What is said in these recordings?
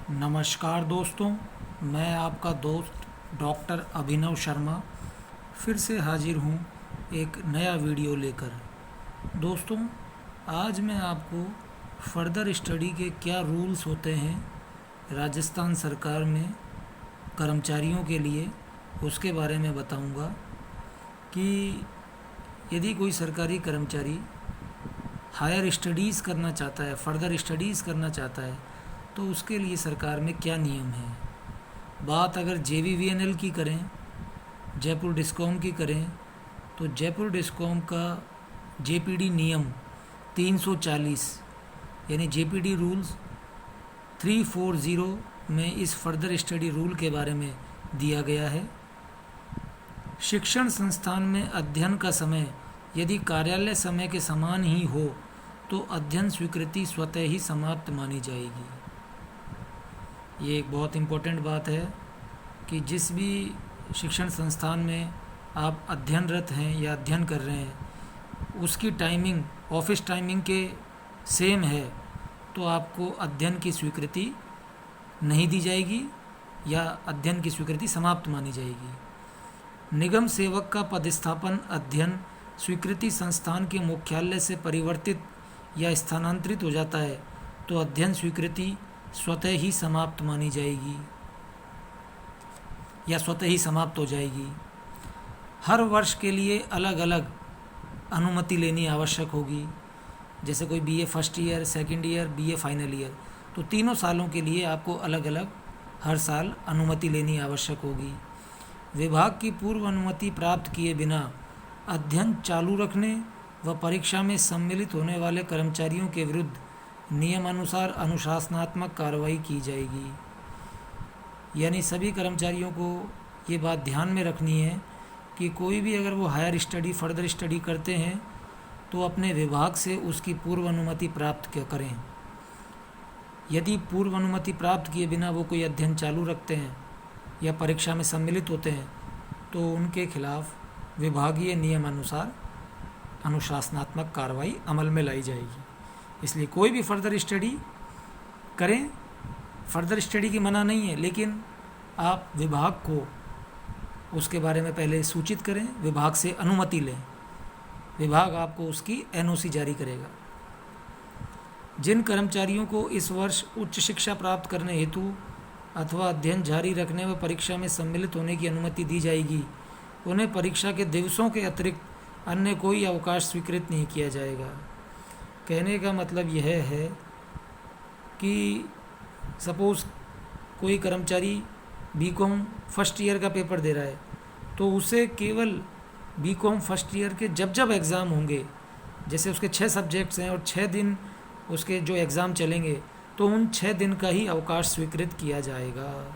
नमस्कार दोस्तों, मैं आपका दोस्त डॉक्टर अभिनव शर्मा फिर से हाजिर हूँ एक नया वीडियो लेकर। दोस्तों, आज मैं आपको फर्दर स्टडी के क्या रूल्स होते हैं राजस्थान सरकार में कर्मचारियों के लिए, उसके बारे में बताऊंगा कि यदि कोई सरकारी कर्मचारी हायर स्टडीज़ करना चाहता है, फर्दर स्टडीज़ करना चाहता है, तो उसके लिए सरकार में क्या नियम है। बात अगर JVVNL की करें, जयपुर डिस्कॉम की करें, तो जयपुर डिस्कॉम का JPD नियम 340 यानी JPD रूल्स 340 में इस फर्दर स्टडी रूल के बारे में दिया गया है। शिक्षण संस्थान में अध्ययन का समय यदि कार्यालय समय के समान ही हो तो अध्ययन स्वीकृति स्वतः ही समाप्त मानी जाएगी। ये एक बहुत इम्पोर्टेंट बात है कि जिस भी शिक्षण संस्थान में आप अध्ययनरत हैं या अध्ययन कर रहे हैं, उसकी टाइमिंग ऑफिस टाइमिंग के सेम है तो आपको अध्ययन की स्वीकृति नहीं दी जाएगी या अध्ययन की स्वीकृति समाप्त मानी जाएगी। निगम सेवक का पदस्थापन अध्ययन स्वीकृति संस्थान के मुख्यालय से परिवर्तित या स्थानांतरित हो जाता है तो अध्ययन स्वीकृति स्वतः ही समाप्त मानी जाएगी या स्वतः ही समाप्त हो जाएगी। हर वर्ष के लिए अलग अलग अनुमति लेनी आवश्यक होगी। जैसे कोई BA first year, second year, BA final year, तो तीनों सालों के लिए आपको अलग अलग हर साल अनुमति लेनी आवश्यक होगी। विभाग की पूर्व अनुमति प्राप्त किए बिना अध्ययन चालू रखने व परीक्षा में सम्मिलित होने वाले कर्मचारियों के विरुद्ध नियमानुसार अनुशासनात्मक कार्रवाई की जाएगी। यानी सभी कर्मचारियों को ये बात ध्यान में रखनी है कि कोई भी अगर वो हायर स्टडी, फर्दर स्टडी करते हैं तो अपने विभाग से उसकी पूर्व अनुमति प्राप्त करें। यदि पूर्व अनुमति प्राप्त किए बिना वो कोई अध्ययन चालू रखते हैं या परीक्षा में सम्मिलित होते हैं तो उनके खिलाफ विभागीय नियमानुसार अनुशासनात्मक कार्रवाई अमल में लाई जाएगी। इसलिए कोई भी फर्दर स्टडी करें, फर्दर स्टडी की मना नहीं है, लेकिन आप विभाग को उसके बारे में पहले सूचित करें, विभाग से अनुमति लें, विभाग आपको उसकी NOC जारी करेगा। जिन कर्मचारियों को इस वर्ष उच्च शिक्षा प्राप्त करने हेतु अथवा अध्ययन जारी रखने व परीक्षा में सम्मिलित होने की अनुमति दी जाएगी, उन्हें परीक्षा के दिवसों के अतिरिक्त अन्य कोई अवकाश स्वीकृत नहीं किया जाएगा। कहने का मतलब यह है कि सपोज़ कोई कर्मचारी BCom फर्स्ट ईयर का पेपर दे रहा है तो उसे केवल BCom फर्स्ट ईयर के जब एग्ज़ाम होंगे, जैसे उसके 6 सब्जेक्ट्स हैं और 6 दिन उसके जो एग्ज़ाम चलेंगे, तो उन 6 दिन का ही अवकाश स्वीकृत किया जाएगा।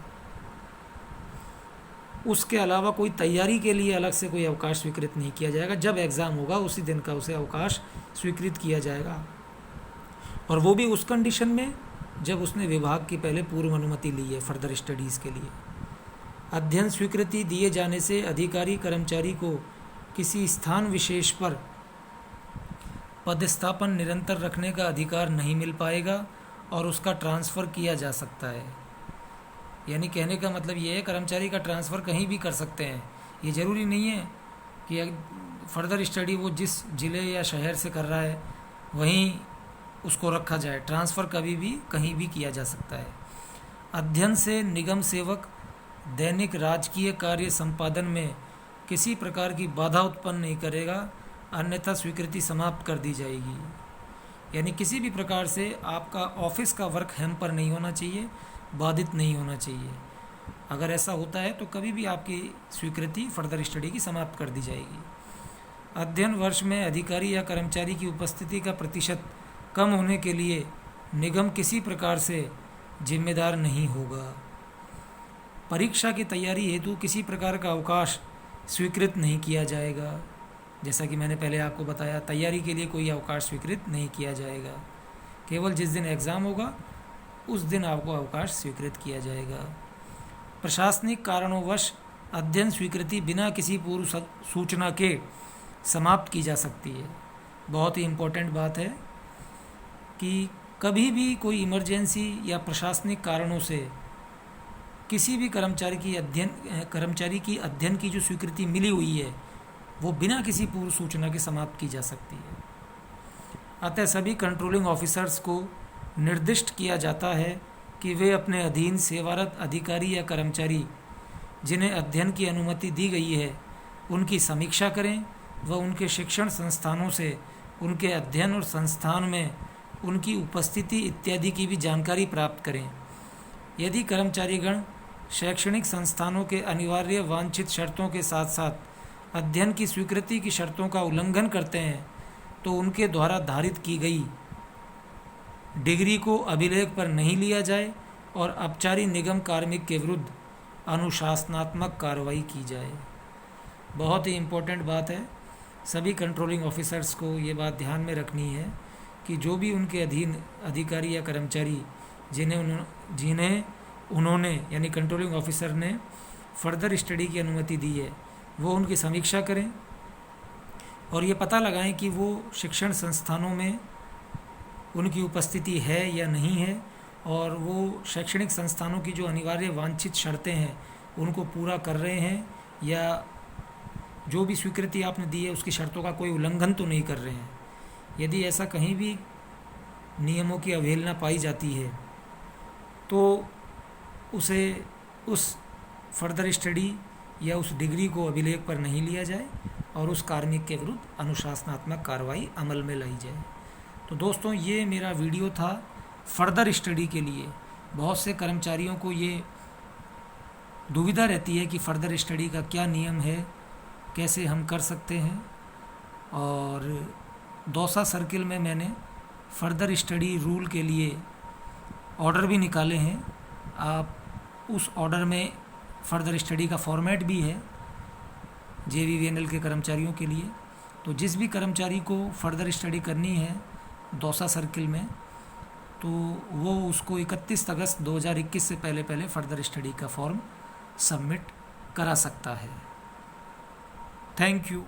उसके अलावा कोई तैयारी के लिए अलग से कोई अवकाश स्वीकृत नहीं किया जाएगा। जब एग्ज़ाम होगा उसी दिन का उसे अवकाश स्वीकृत किया जाएगा, और वो भी उस कंडीशन में जब उसने विभाग की पहले पूर्व अनुमति ली है फर्दर स्टडीज़ के लिए। अध्ययन स्वीकृति दिए जाने से अधिकारी कर्मचारी को किसी स्थान विशेष पर पदस्थापन निरंतर रखने का अधिकार नहीं मिल पाएगा और उसका ट्रांसफ़र किया जा सकता है। यानी कहने का मतलब ये है, कर्मचारी का ट्रांसफ़र कहीं भी कर सकते हैं। ये ज़रूरी नहीं है कि फर्दर स्टडी वो जिस ज़िले या शहर से कर रहा है वहीं उसको रखा जाए। ट्रांसफ़र कभी भी कहीं भी किया जा सकता है। अध्ययन से निगम सेवक दैनिक राजकीय कार्य संपादन में किसी प्रकार की बाधा उत्पन्न नहीं करेगा, अन्यथा स्वीकृति समाप्त कर दी जाएगी। यानी किसी भी प्रकार से आपका ऑफिस का वर्क हैम्पर नहीं होना चाहिए, बाधित नहीं होना चाहिए। अगर ऐसा होता है तो कभी भी आपकी स्वीकृति फर्दर स्टडी की समाप्त कर दी जाएगी। अध्ययन वर्ष में अधिकारी या कर्मचारी की उपस्थिति का प्रतिशत कम होने के लिए निगम किसी प्रकार से जिम्मेदार नहीं होगा। परीक्षा की तैयारी हेतु किसी प्रकार का अवकाश स्वीकृत नहीं किया जाएगा। जैसा कि मैंने पहले आपको बताया, तैयारी के लिए कोई अवकाश स्वीकृत नहीं किया जाएगा। केवल जिस दिन एग्ज़ाम होगा उस दिन आपको अवकाश स्वीकृत किया जाएगा। प्रशासनिक कारणोंवश अध्ययन स्वीकृति बिना किसी पूर्व सूचना के समाप्त की जा सकती है। बहुत ही इम्पोर्टेंट बात है कि कभी भी कोई इमरजेंसी या प्रशासनिक कारणों से किसी भी कर्मचारी की अध्ययन की जो स्वीकृति मिली हुई है वो बिना किसी पूर्व सूचना के समाप्त की जा सकती है। अतः सभी कंट्रोलिंग ऑफिसर्स को निर्दिष्ट किया जाता है कि वे अपने अधीन सेवारत अधिकारी या कर्मचारी जिन्हें अध्ययन की अनुमति दी गई है उनकी समीक्षा करें व उनके शिक्षण संस्थानों से उनके अध्ययन और संस्थान में उनकी उपस्थिति इत्यादि की भी जानकारी प्राप्त करें। यदि कर्मचारीगण शैक्षणिक संस्थानों के अनिवार्य वांछित शर्तों के साथ साथ अध्ययन की स्वीकृति की शर्तों का उल्लंघन करते हैं तो उनके द्वारा धारित की गई डिग्री को अभिलेख पर नहीं लिया जाए और अपचारी निगम कार्मिक के विरुद्ध अनुशासनात्मक कार्रवाई की जाए। बहुत ही इम्पोर्टेंट बात है, सभी कंट्रोलिंग ऑफिसर्स को ये बात ध्यान में रखनी है कि जो भी उनके अधीन अधिकारी या कर्मचारी जिन्हें उन्होंने यानी कंट्रोलिंग ऑफिसर ने फर्दर स्टडी की अनुमति दी है वो उनकी समीक्षा करें और ये पता लगाएं कि वो शिक्षण संस्थानों में उनकी उपस्थिति है या नहीं है और वो शैक्षणिक संस्थानों की जो अनिवार्य वांछित शर्तें हैं उनको पूरा कर रहे हैं या जो भी स्वीकृति आपने दी है उसकी शर्तों का कोई उल्लंघन तो नहीं कर रहे हैं। यदि ऐसा कहीं भी नियमों की अवहेलना पाई जाती है तो उसे उस फर्दर स्टडी या उस डिग्री को अभिलेख पर नहीं लिया जाए और उस कार्मिक के विरुद्ध अनुशासनात्मक कार्रवाई अमल में लाई जाए। तो दोस्तों ये मेरा वीडियो था फर्दर स्टडी के लिए। बहुत से कर्मचारियों को ये दुविधा रहती है कि फ़र्दर स्टडी का क्या नियम है, कैसे हम कर सकते हैं। और दौसा सर्किल में मैंने फ़र्दर स्टडी रूल के लिए ऑर्डर भी निकाले हैं। आप उस ऑर्डर में फ़र्दर स्टडी का फॉर्मेट भी है JVVNL के कर्मचारियों के लिए। तो जिस भी कर्मचारी को फ़र्दर स्टडी करनी है दौसा सर्किल में तो वो उसको 31 अगस्त 2021 से पहले फ़र्दर स्टडी का फॉर्म सबमिट करा सकता है। Thank you.